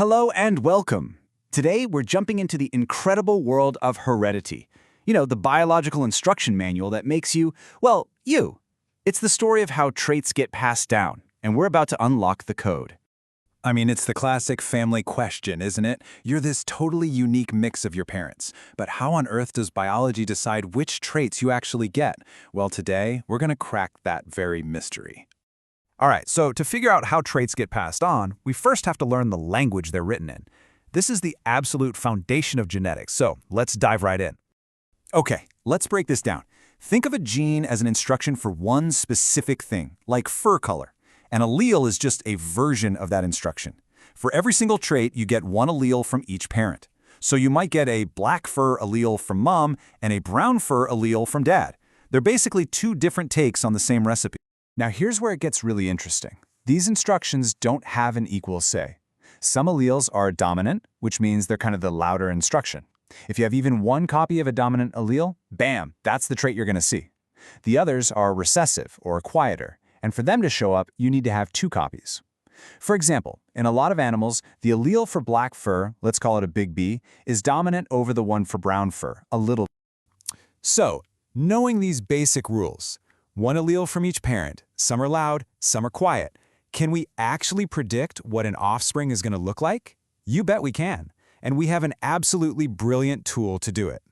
Hello and welcome. Today we're jumping into the incredible world of heredity. You know, the biological instruction manual that makes you, well, you. It's the story of how traits get passed down, and we're about to unlock the code. I mean, it's the classic family question, isn't it? You're this totally unique mix of your parents. But how on earth does biology decide which traits you actually get? Well, today, we're going to crack that very mystery. All right, so to figure out how traits get passed on, we first have to learn the language they're written in. This is the absolute foundation of genetics, so let's dive right in. Okay, let's break this down. Think of a gene as an instruction for one specific thing, like fur color. An allele is just a version of that instruction. For every single trait, you get one allele from each parent. So you might get a black fur allele from mom and a brown fur allele from dad. They're basically two different takes on the same recipe. Now here's where it gets really interesting. These instructions don't have an equal say. Some alleles are dominant, which means they're kind of the louder instruction. If you have even one copy of a dominant allele, bam, that's the trait you're going to see. The others are recessive or quieter, and for them to show up, you need to have two copies. For example, in a lot of animals, the allele for black fur, let's call it a big B, is dominant over the one for brown fur, a little b. So, knowing these basic rules, one allele from each parent, some are loud, some are quiet, can we actually predict what an offspring is going to look like? You bet we can, and we have an absolutely brilliant tool to do it.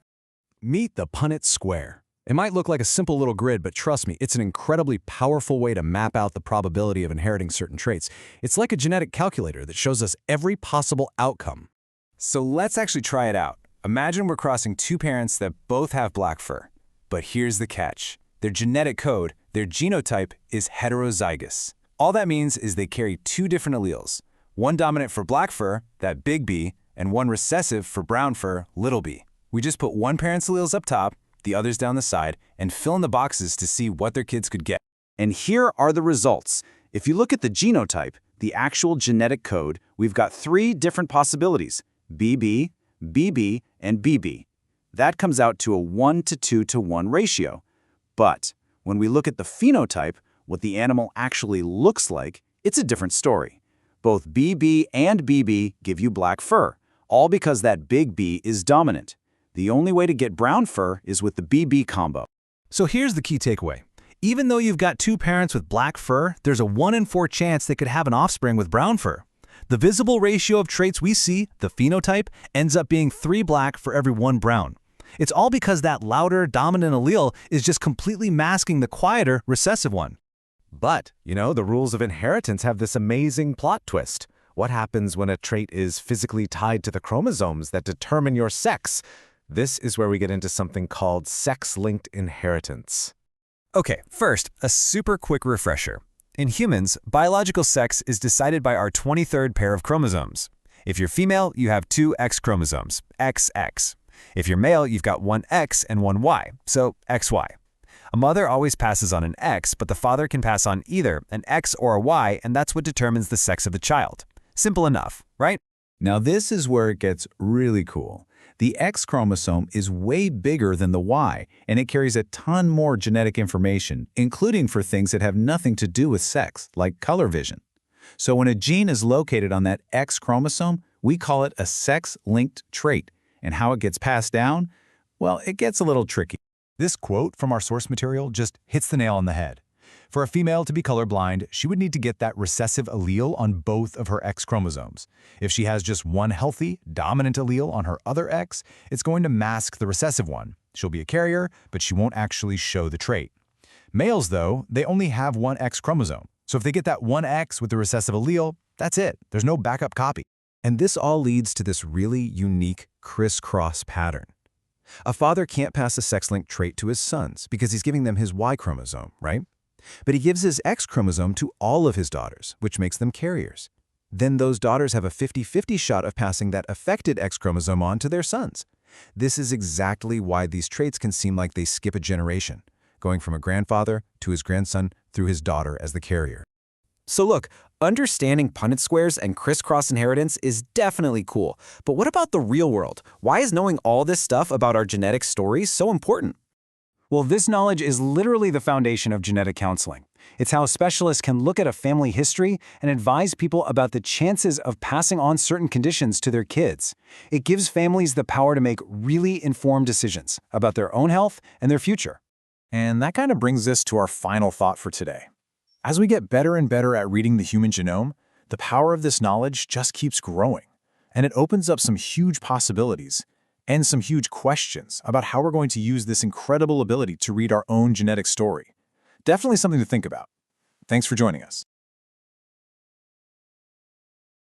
Meet the Punnett Square. It might look like a simple little grid, but trust me, it's an incredibly powerful way to map out the probability of inheriting certain traits. It's like a genetic calculator that shows us every possible outcome. So let's actually try it out. Imagine we're crossing two parents that both have black fur. But here's the catch. Their genetic code, their genotype, is heterozygous. All that means is they carry two different alleles. One dominant for black fur, that big B, and one recessive for brown fur, little b. We just put one parent's alleles up top, the others down the side, and fill in the boxes to see what their kids could get. And here are the results. If you look at the genotype, the actual genetic code, we've got three different possibilities: BB, BB, and BB. That comes out to a 1:2:1 ratio. But when we look at the phenotype, what the animal actually looks like, it's a different story. Both BB and BB give you black fur, all because that big B is dominant. The only way to get brown fur is with the BB combo. So here's the key takeaway. Even though you've got two parents with black fur, there's a 1 in 4 chance they could have an offspring with brown fur. The visible ratio of traits we see, the phenotype, ends up being 3 black for every 1 brown. It's all because that louder, dominant allele is just completely masking the quieter, recessive one. But, you know, the rules of inheritance have this amazing plot twist. What happens when a trait is physically tied to the chromosomes that determine your sex? This is where we get into something called sex-linked inheritance. Okay, first, a super quick refresher. In humans, biological sex is decided by our 23rd pair of chromosomes. If you're female, you have 2 X chromosomes, XX. If you're male, you've got 1 X and 1 Y, so XY. A mother always passes on an X, but the father can pass on either an X or a Y, and that's what determines the sex of the child. Simple enough, right? Now this is where it gets really cool. The X chromosome is way bigger than the Y, and it carries a ton more genetic information, including for things that have nothing to do with sex, like color vision. So when a gene is located on that X chromosome, we call it a sex-linked trait. And how it gets passed down? Well, it gets a little tricky. This quote from our source material just hits the nail on the head. For a female to be colorblind, she would need to get that recessive allele on both of her X chromosomes. If she has just one healthy, dominant allele on her other X, it's going to mask the recessive one. She'll be a carrier, but she won't actually show the trait. Males, though, they only have one X chromosome. So if they get that one X with the recessive allele, that's it. There's no backup copy. And this all leads to this really unique Criss-Cross pattern. A father can't pass a sex-linked trait to his sons because he's giving them his Y chromosome, right? But he gives his X chromosome to all of his daughters, which makes them carriers. Then those daughters have a 50-50 shot of passing that affected X chromosome on to their sons. This is exactly why these traits can seem like they skip a generation, going from a grandfather to his grandson through his daughter as the carrier. So look, understanding Punnett squares and Criss-Cross inheritance is definitely cool. But what about the real world? Why is knowing all this stuff about our genetic stories so important? Well, this knowledge is literally the foundation of genetic counseling. It's how specialists can look at a family history and advise people about the chances of passing on certain conditions to their kids. It gives families the power to make really informed decisions about their own health and their future. And that kind of brings us to our final thought for today. As we get better and better at reading the human genome, the power of this knowledge just keeps growing. And it opens up some huge possibilities and some huge questions about how we're going to use this incredible ability to read our own genetic story. Definitely something to think about. Thanks for joining us.